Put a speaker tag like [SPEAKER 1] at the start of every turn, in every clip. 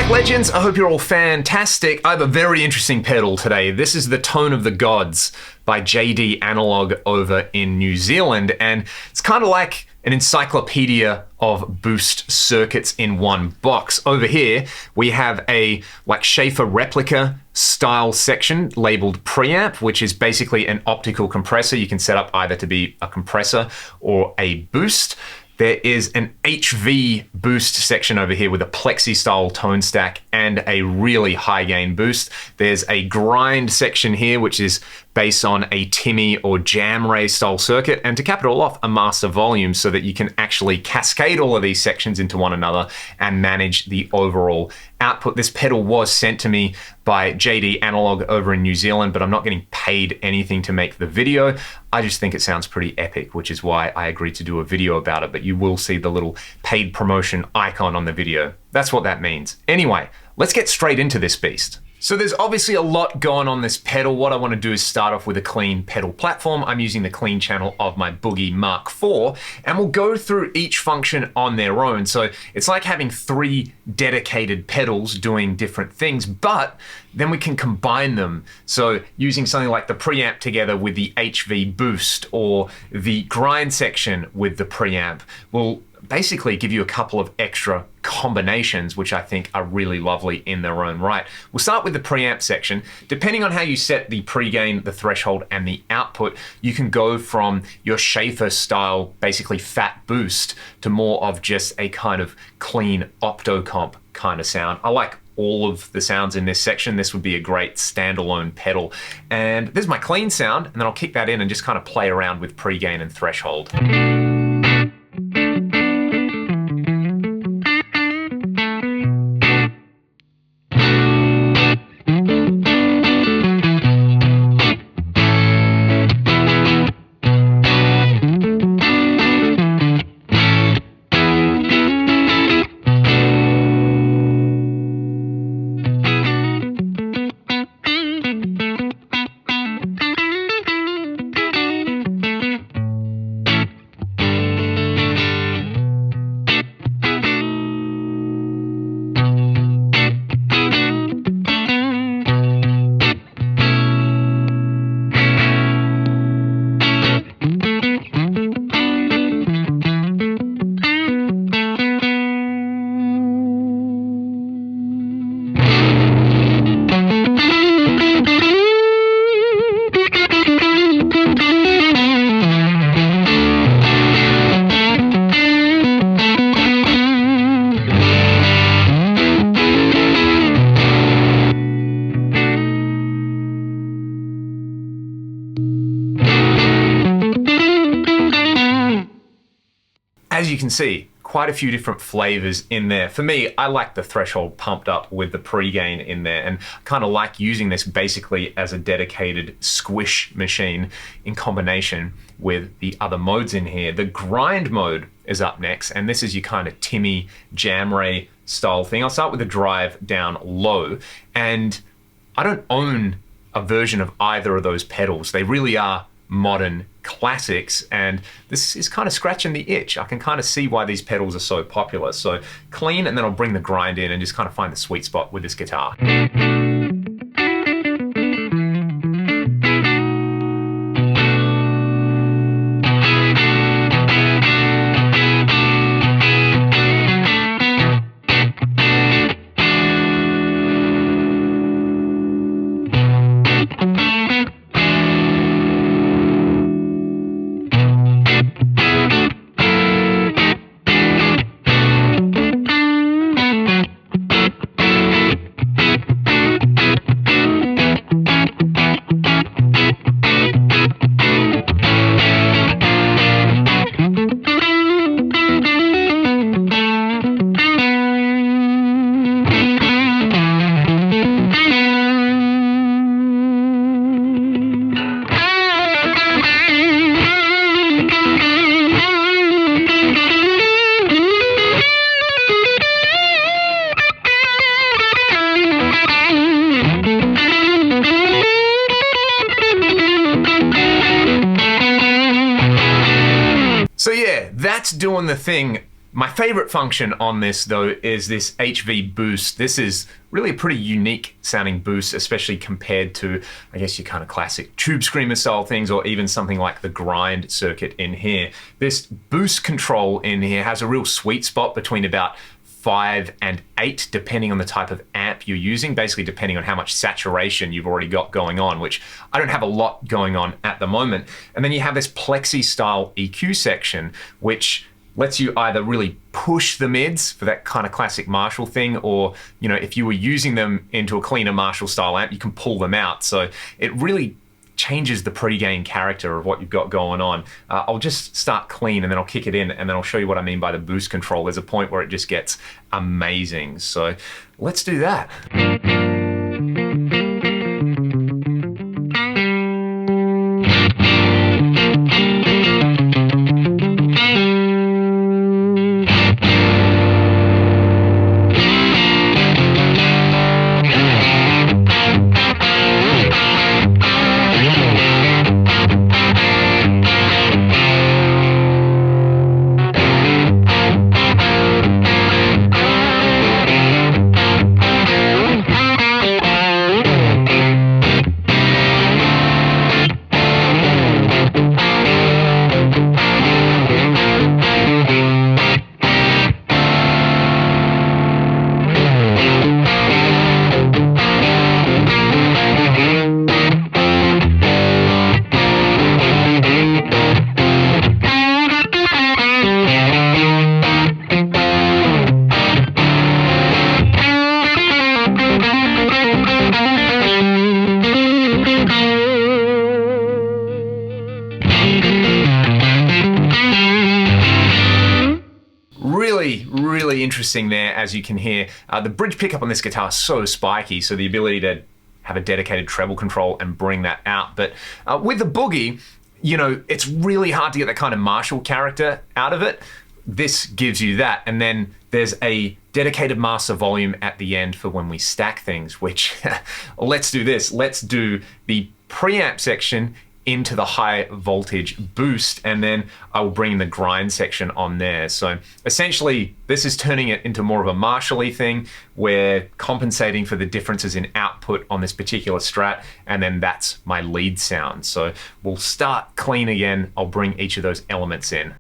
[SPEAKER 1] back, legends. I hope you're all fantastic. I have a very interesting pedal today. This is the Tone of the Gods by JD Analog over in New Zealand, and it's kind of like an encyclopedia of boost circuits in one box. Over here, we have a Schaefer replica style section labeled Preamp, which is basically an optical compressor. You can set up either to be a compressor or a boost. There is an HV boost section over here with a plexi style tone stack and a really high gain boost. There's a grind section here, which is based on a Timmy or Jam Ray style circuit, and to cap it all off, a master volume so that you can actually cascade all of these sections into one another and manage the overall output. This pedal was sent to me by JD Analog over in New Zealand, but I'm not getting paid anything to make the video. I just think it sounds pretty epic, which is why I agreed to do a video about it, but you will see the little paid promotion icon on the video. That's what that means. Anyway, let's get straight into this beast. So there's obviously a lot going on this pedal. What I want to do is start off with a clean pedal platform. I'm using the clean channel of my Boogie Mark IV, and we'll go through each function on their own. So it's like having 3 dedicated pedals doing different things, but then we can combine them. So using something like the preamp together with the HV boost or the grind section with the preamp will basically give you a couple of extra combinations, which I think are really lovely in their own right. We'll start with the preamp section. Depending on how you set the pre-gain, the threshold, and the output, you can go from your Schaefer style, basically fat boost, to more of just a kind of clean opto-comp kind of sound. I like all of the sounds in this section. This would be a great standalone pedal. And this is my clean sound, and then I'll kick that in and just kind of play around with pre-gain and threshold. As you can see, quite a few different flavors in there. For me, I like the threshold pumped up with the pre-gain in there, and kind of like using this basically as a dedicated squish machine in combination with the other modes in here. The grind mode is up next, and this is your kind of Timmy Jam Ray style thing. I'll start with the drive down low, and I don't own a version of either of those pedals. They really are modern classics, and this is kind of scratching the itch. I can kind of see why these pedals are so popular. So clean, and then I'll bring the grind in and just kind of find the sweet spot with this guitar. So yeah, that's doing the thing My favorite function on this though is this HV boost. This is really a pretty unique sounding boost, especially compared to, I guess, your kind of classic tube screamer style things, or even something like the grind circuit in here. This boost control in here has a real sweet spot between about 5 and 8, depending on the type of amp you're using, basically depending on how much saturation you've already got going on, which I don't have a lot going on at the moment. And then you have this plexi style EQ section, which lets you either really push the mids for that kind of classic Marshall thing, or, you know, if you were using them into a cleaner Marshall style amp, you can pull them out. So it really changes the pre-gain character of what you've got going on. I'll just start clean and then I'll kick it in, and then I'll show you what I mean by the boost control. There's a point where it just gets amazing. So let's do that. Really interesting there, as you can hear. The bridge pickup on this guitar is so spiky, so the ability to have a dedicated treble control and bring that out. But with the Boogie, you know, it's really hard to get that kind of Marshall character out of it. This gives you that. And then there's a dedicated master volume at the end for when we stack things, which let's do this. Let's do the preamp section into the high voltage boost, and then I will bring the grind section on there. So essentially this is turning it into more of a Marshall-y thing. We're compensating for the differences in output on this particular Strat, and then that's my lead sound. So we'll start clean again. I'll bring each of those elements in.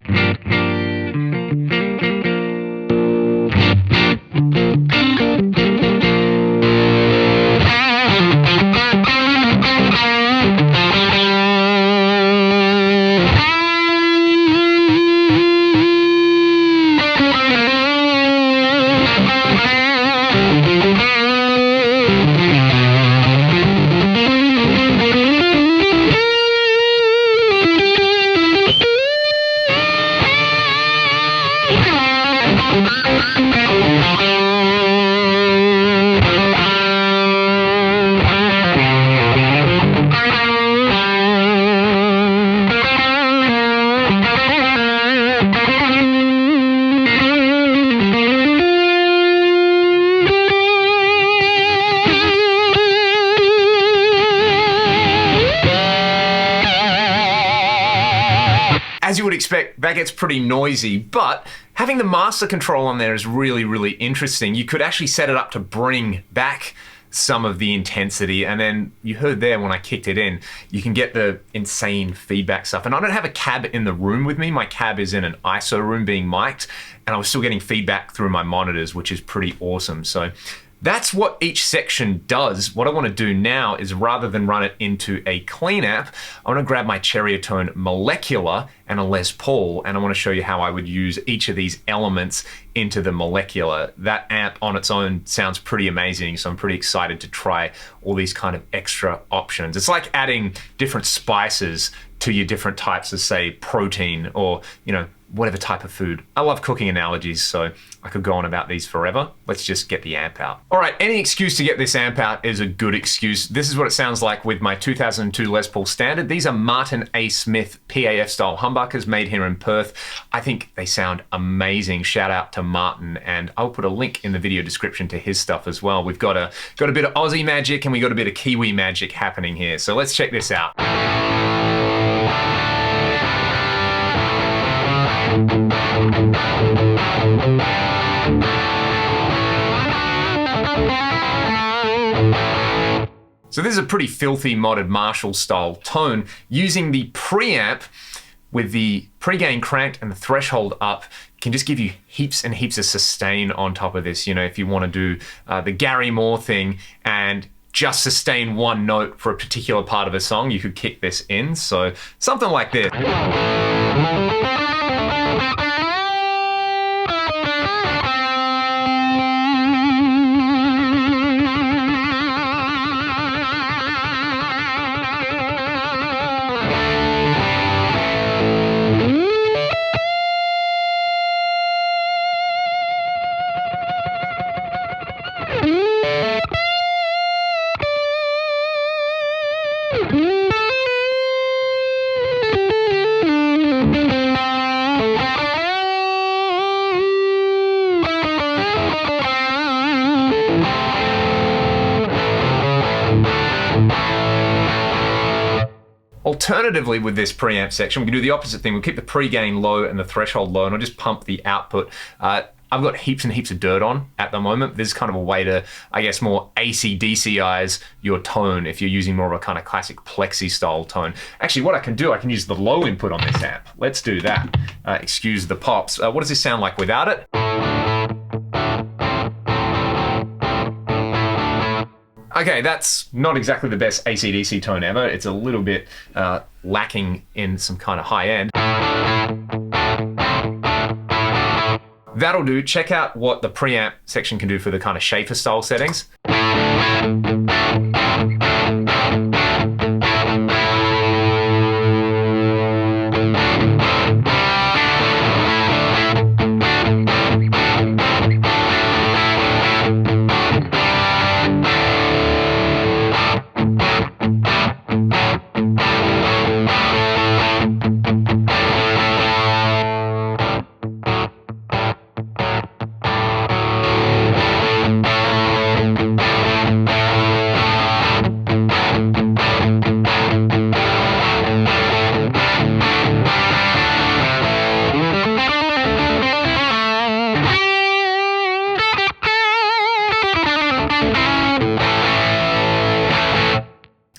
[SPEAKER 1] As you would expect, that gets pretty noisy, but having the master control on there is really, really interesting. You could actually set it up to bring back some of the intensity, and then you heard there when I kicked it in, you can get the insane feedback stuff. And I don't have a cab in the room with me. My cab is in an ISO room being mic'd, and I was still getting feedback through my monitors, which is pretty awesome. So that's what each section does. What I want to do now is, rather than run it into a clean amp, I want to grab my Cherrytone Molecular and a Les Paul, and I want to show you how I would use each of these elements into the Molecular. That amp on its own sounds pretty amazing, so I'm pretty excited to try all these kind of extra options. It's like adding different spices to your different types of, say, protein, or, you know, whatever type of food. I love cooking analogies, so I could go on about these forever. Let's just get the amp out. All right, any excuse to get this amp out is a good excuse. This is what it sounds like with my 2002 Les Paul Standard. These are Martin A. Smith PAF style humbuckers made here in Perth. I think they sound amazing. Shout out to Martin, and I'll put a link in the video description to his stuff as well. We've got a bit of Aussie magic, and we got a bit of Kiwi magic happening here. So let's check this out. So this is a pretty filthy modded Marshall style tone using the preamp with the pre-gain cranked and the threshold up. Can just give you heaps and heaps of sustain on top of this. You know, if you want to do the Gary Moore thing and just sustain one note for a particular part of a song, you could kick this in. So something like this. Alternatively, with this preamp section, we can do the opposite thing. We'll keep the pre-gain low and the threshold low, and I'll just pump the output. I've got heaps and heaps of dirt on at the moment. This is kind of a way to, I guess, more AC/DCize your tone if you're using more of a kind of classic plexi style tone. Actually, what I can do, I can use the low input on this amp. Let's do that. Excuse the pops. What does this sound like without it? Okay, that's not exactly the best AC/DC tone ever. It's a little bit lacking in some kind of high end. That'll do. Check out what the preamp section can do for the kind of Schaefer style settings.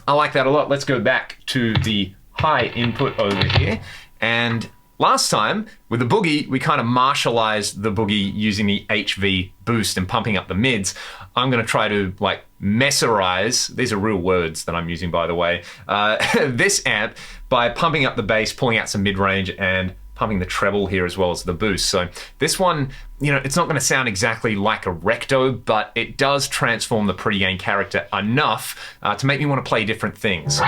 [SPEAKER 1] I like that a lot. Let's go back to the high input over here. And last time with the boogie, we kind of marshalized the boogie using the HV boost and pumping up the mids. I'm going to try to like messerize, these are real words that I'm using by the way, this amp by pumping up the bass, pulling out some mid-range and pumping the treble here as well as the boost. So this one, you know, it's not going to sound exactly like a recto, but it does transform the pre-gain character enough to make me want to play different things.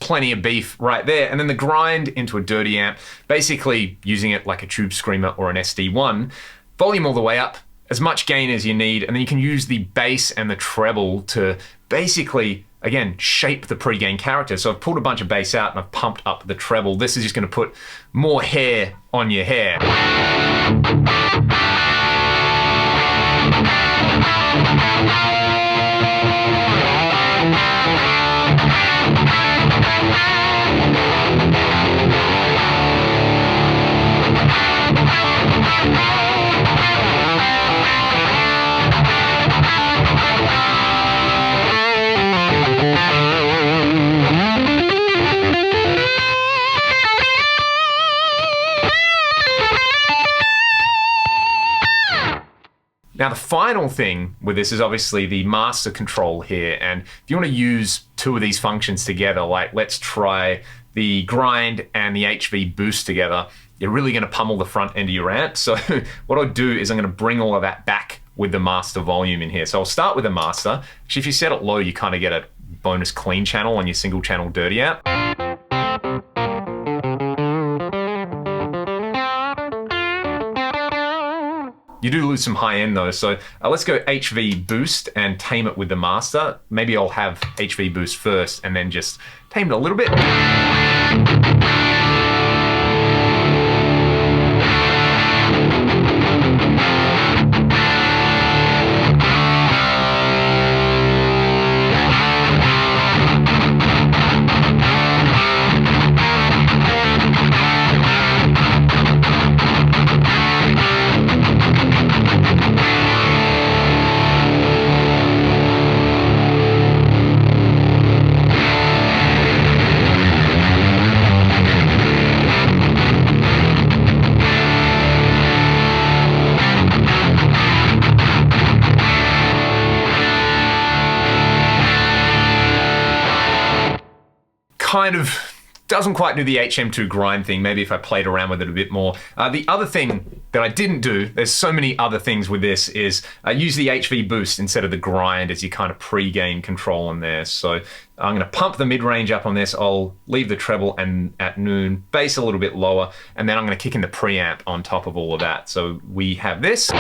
[SPEAKER 1] Plenty of beef right there. And then the grind into a dirty amp, basically using it like a tube screamer or an SD1. Volume all the way up, as much gain as you need, and then you can use the bass and the treble to basically, again, shape the pre-gain character. So I've pulled a bunch of bass out and I've pumped up the treble. This is just going to put more hair on your hair. Now the final thing with this is obviously the master control here, and if you want to use two of these functions together, like let's try the grind and the HV boost together, you're really going to pummel the front end of your amp. So what I'll do is I'm going to bring all of that back with the master volume in here. So I'll start with the master. Actually, if you set it low, you kind of get a bonus clean channel on your single channel dirty amp. You do lose some high end though, so let's go HV boost and tame it with the master. Maybe I'll have HV boost first and then just tame it a little bit. Kind of doesn't quite do the HM2 grind thing. Maybe if I played around with it a bit more. The other thing that I didn't do, there's so many other things with this, is use the HV boost instead of the grind as your kind of pre-gain control on there. So I'm gonna pump the mid-range up on this. I'll leave the treble and at noon, bass a little bit lower, and then I'm gonna kick in the preamp on top of all of that. So we have this.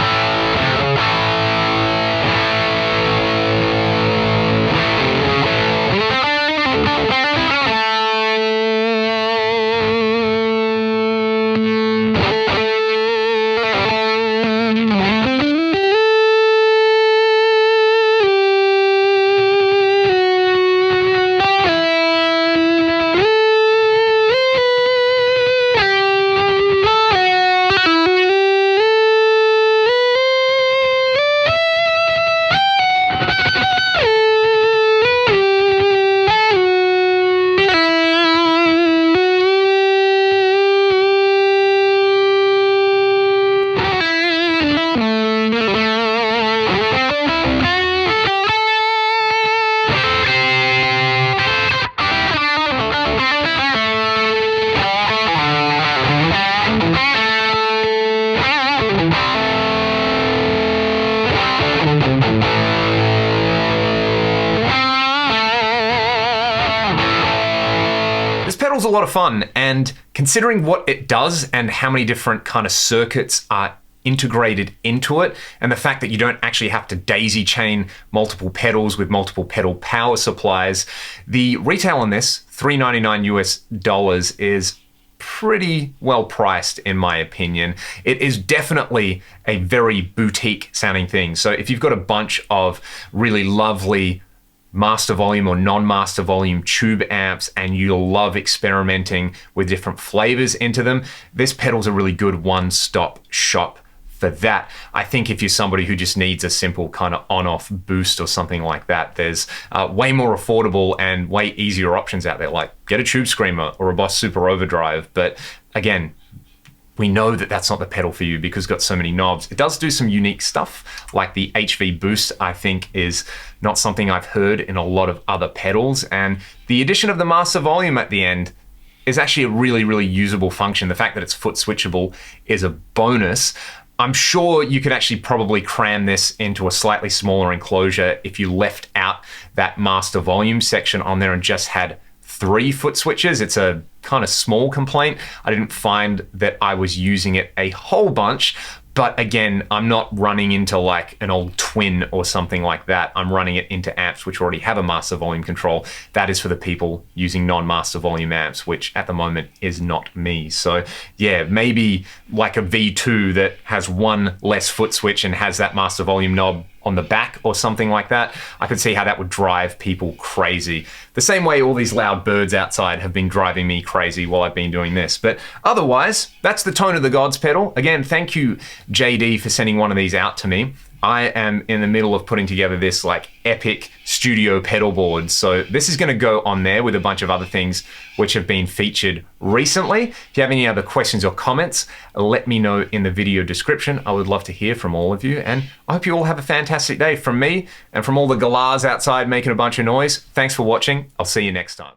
[SPEAKER 1] This pedal's a lot of fun, and considering what it does and how many different kind of circuits are integrated into it, and the fact that you don't actually have to daisy chain multiple pedals with multiple pedal power supplies, the retail on this, $399 US, is pretty well priced in my opinion. It is definitely a very boutique sounding thing. So if you've got a bunch of really lovely master volume or non-master volume tube amps and you'll love experimenting with different flavors into them, this pedal's a really good one-stop shop for that. I think if you're somebody who just needs a simple kind of on-off boost or something like that, there's way more affordable and way easier options out there, like get a Tube Screamer or a Boss Super Overdrive. But again, we know that that's not the pedal for you because it's got so many knobs. It does do some unique stuff, like the HV boost, I think is not something I've heard in a lot of other pedals. And the addition of the master volume at the end is actually a really, really usable function. The fact that it's foot switchable is a bonus. I'm sure you could actually probably cram this into a slightly smaller enclosure if you left out that master volume section on there and just had 3 foot switches. It's a kind of small complaint. I didn't find that I was using it a whole bunch, but again, I'm not running into like an old twin or something like that. I'm running it into amps which already have a master volume control. That is for the people using non-master volume amps, which at the moment is not me. So yeah, maybe like a V2 that has one less foot switch and has that master volume knob on the back or something like that. I could see how that would drive people crazy. The same way all these loud birds outside have been driving me crazy while I've been doing this. But otherwise, that's the Tone of the Gods pedal. Again, thank you, JD, for sending one of these out to me. I am in the middle of putting together this like epic studio pedal board. So this is gonna go on there with a bunch of other things which have been featured recently. If you have any other questions or comments, let me know in the video description. I would love to hear from all of you, and I hope you all have a fantastic day. From me and from all the galahs outside making a bunch of noise, thanks for watching. I'll see you next time.